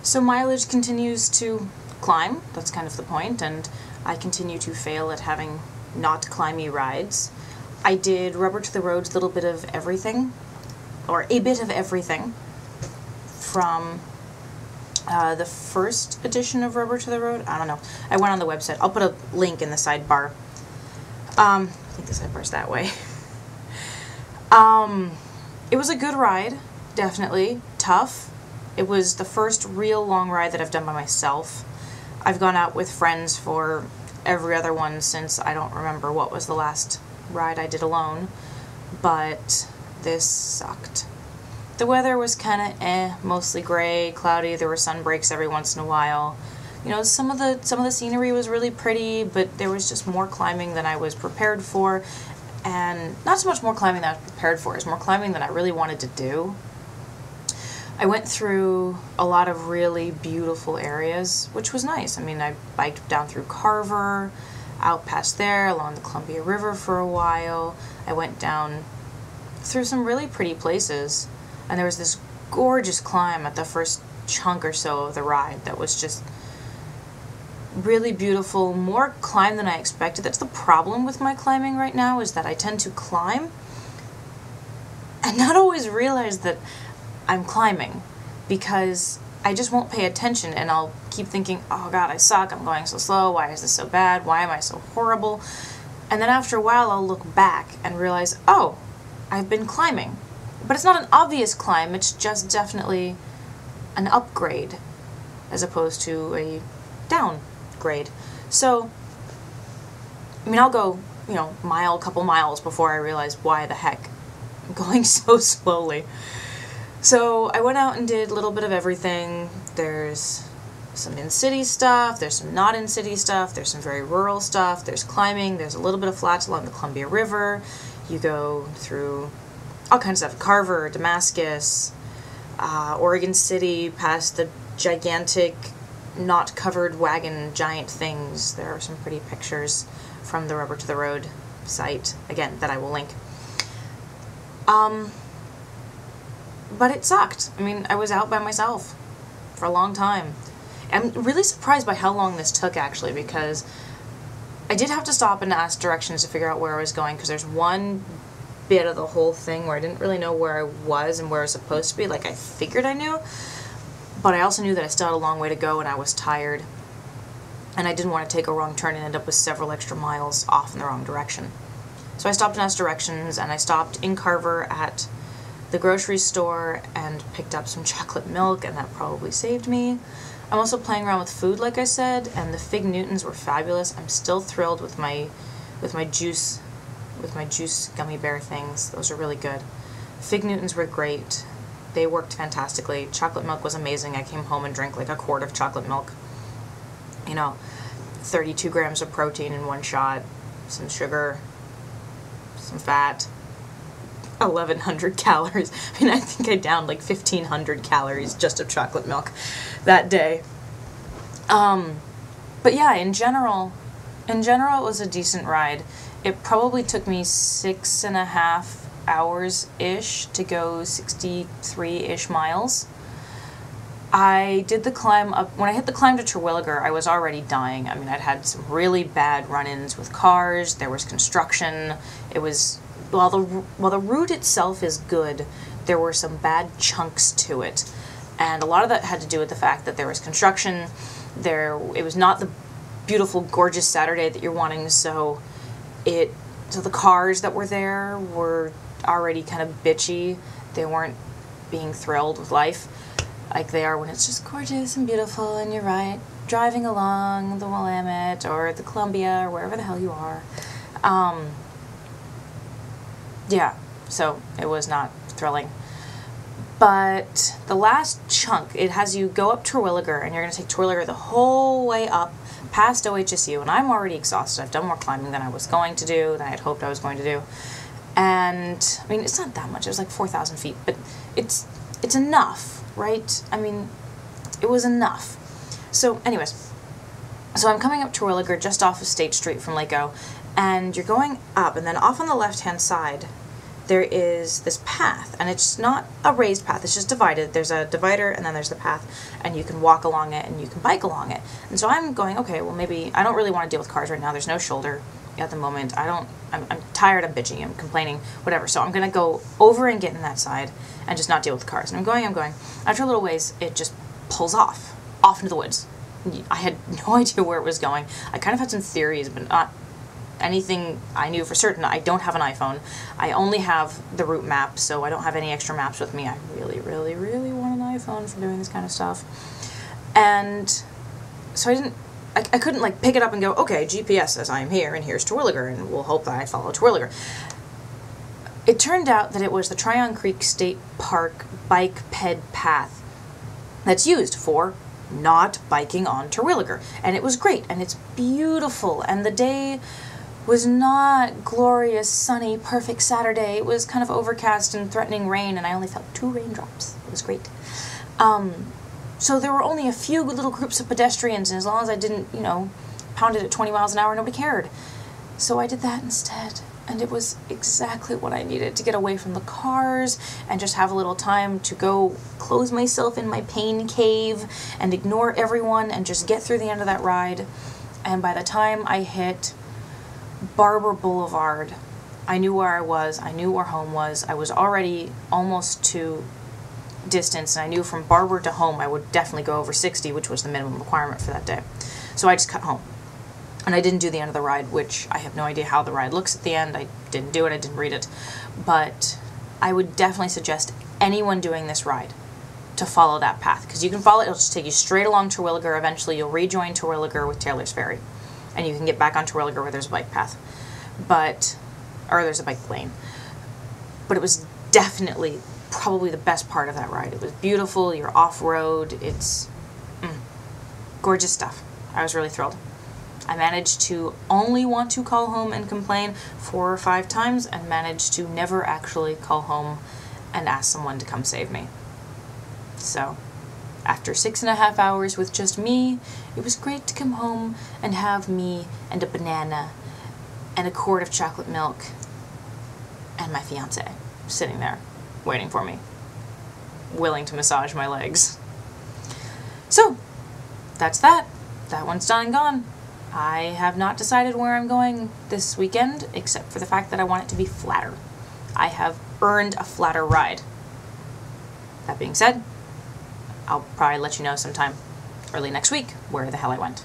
So mileage continues to climb, that's kind of the point, and I continue to fail at having not climby rides. I did Rubber to the Road's Little Bit of Everything, or A Bit of Everything, from the first edition of Rubber to the Road. I don't know. I went on the website. I'll put a link in the sidebar. I think the sidebar's that way. It was a good ride, definitely. Tough. It was the first real long ride that I've done by myself. I've gone out with friends for every other one since I don't remember what was the last ride I did alone, but this sucked. The weather was kind of mostly gray, cloudy. There were sun breaks every once in a while. You know, some of the scenery was really pretty, but there was just more climbing than I was prepared for, and not so much more climbing than I was prepared for, it's more climbing than I really wanted to do. I went through a lot of really beautiful areas, which was nice. I mean, I biked down through Carver, out past there, along the Columbia River for a while. I went down through some really pretty places, and there was this gorgeous climb at the first chunk or so of the ride that was just really beautiful, more climb than I expected. That's the problem with my climbing right now, is that I tend to climb and not always realize that I'm climbing, because I just won't pay attention and I'll keep thinking, oh god, I suck, I'm going so slow, why is this so bad, why am I so horrible? And then after a while I'll look back and realize, oh, I've been climbing. But it's not an obvious climb, it's just definitely an upgrade as opposed to a downgrade. So, I mean, I'll go, you know, couple miles before I realize why the heck I'm going so slowly. So I went out and did a little bit of everything. There's some in-city stuff, there's some not in-city stuff, there's some very rural stuff, there's climbing, there's a little bit of flats along the Columbia River. You go through all kinds of stuff, Carver, Damascus, Oregon City, past the gigantic, not covered wagon giant things. There are some pretty pictures from the Rubber to the Road site, again, that I will link. But it sucked. I mean, I was out by myself for a long time. I'm really surprised by how long this took, actually, because I did have to stop and ask directions to figure out where I was going, because there's one bit of the whole thing where I didn't really know where I was and where I was supposed to be. Like, I figured I knew, but I also knew that I still had a long way to go and I was tired. And I didn't want to take a wrong turn and end up with several extra miles off in the wrong direction. So I stopped and asked directions, and I stopped in Carver at the grocery store and picked up some chocolate milk, and that probably saved me. I'm also playing around with food, like I said, and the Fig Newtons were fabulous. I'm still thrilled with my juice gummy bear things. Those are really good. Fig Newtons were great. They worked fantastically. Chocolate milk was amazing. I came home and drank like a quart of chocolate milk. You know, 32 grams of protein in one shot, some sugar, some fat, 1,100 calories. I mean, I think I downed like 1,500 calories just of chocolate milk that day. But yeah, in general, it was a decent ride. It probably took me 6.5 hours-ish to go 63-ish miles. I did the climb up. When I hit the climb to Terwilliger, I was already dying. I mean, I'd had some really bad run-ins with cars. There was construction. It was, while the route itself is good, there were some bad chunks to it. And a lot of that had to do with the fact that there was construction. It was not the beautiful, gorgeous Saturday that you're wanting, so the cars that were there were already kind of bitchy. They weren't being thrilled with life like they are when it's just gorgeous and beautiful and you're driving along the Willamette or the Columbia or wherever the hell you are. Yeah, so it was not thrilling. But the last chunk, it has you go up Terwilliger, and you're going to take Terwilliger the whole way up past OHSU, and I'm already exhausted. I've done more climbing than I was going to do, than I had hoped I was going to do. And, I mean, it's not that much. It was like 4,000 feet, but it's enough, right? I mean, it was enough. So, anyways, so I'm coming up Terwilliger just off of State Street from Lake O, and you're going up, and then off on the left-hand side, there is this path, and it's not a raised path, it's just divided. There's a divider and then there's the path, and you can walk along it and you can bike along it. And so I'm going, okay, well maybe I don't really want to deal with cars right now. There's no shoulder at the moment. I'm tired, I'm bitching, I'm complaining, whatever. So I'm going to go over and get in that side and just not deal with the cars. And I'm going. After a little ways, it just pulls off into the woods. I had no idea where it was going. I kind of had some theories, but not anything I knew for certain. I don't have an iPhone. I only have the route map, so I don't have any extra maps with me. I really, really, really want an iPhone for doing this kind of stuff. And so I couldn't like pick it up and go, okay, GPS says I am here, and here's Terwilliger, and we'll hope that I follow Terwilliger. It turned out that it was the Tryon Creek State Park bike ped path that's used for not biking on Terwilliger. And it was great, and it's beautiful, and the day was not glorious, sunny, perfect Saturday. It was kind of overcast and threatening rain, and I only felt 2 raindrops. It was great. So there were only a few little groups of pedestrians, and as long as I didn't, you know, pound it at 20 miles an hour, nobody cared. So I did that instead, and it was exactly what I needed to get away from the cars and just have a little time to go close myself in my pain cave and ignore everyone and just get through the end of that ride. And by the time I hit Barber Boulevard, I knew where I was, I knew where home was. I was already almost to distance, and I knew from Barber to home I would definitely go over 60, which was the minimum requirement for that day. So I just cut home. And I didn't do the end of the ride, which I have no idea how the ride looks at the end. I didn't do it, I didn't read it. But I would definitely suggest anyone doing this ride to follow that path, because you can follow it, it'll just take you straight along Terwilliger. Eventually you'll rejoin Terwilliger with Taylor's Ferry, and you can get back on Terwilliger where there's a bike path. Or there's a bike lane. But it was definitely probably the best part of that ride. It was beautiful, you're off-road, it's gorgeous stuff. I was really thrilled. I managed to only want to call home and complain 4 or 5 times, and managed to never actually call home and ask someone to come save me. So, after 6.5 hours with just me, it was great to come home and have me and a banana and a quart of chocolate milk and my fiance sitting there waiting for me, willing to massage my legs. So, that's that. That one's done and gone. I have not decided where I'm going this weekend, except for the fact that I want it to be flatter. I have earned a flatter ride. That being said, I'll probably let you know sometime early next week where the hell I went.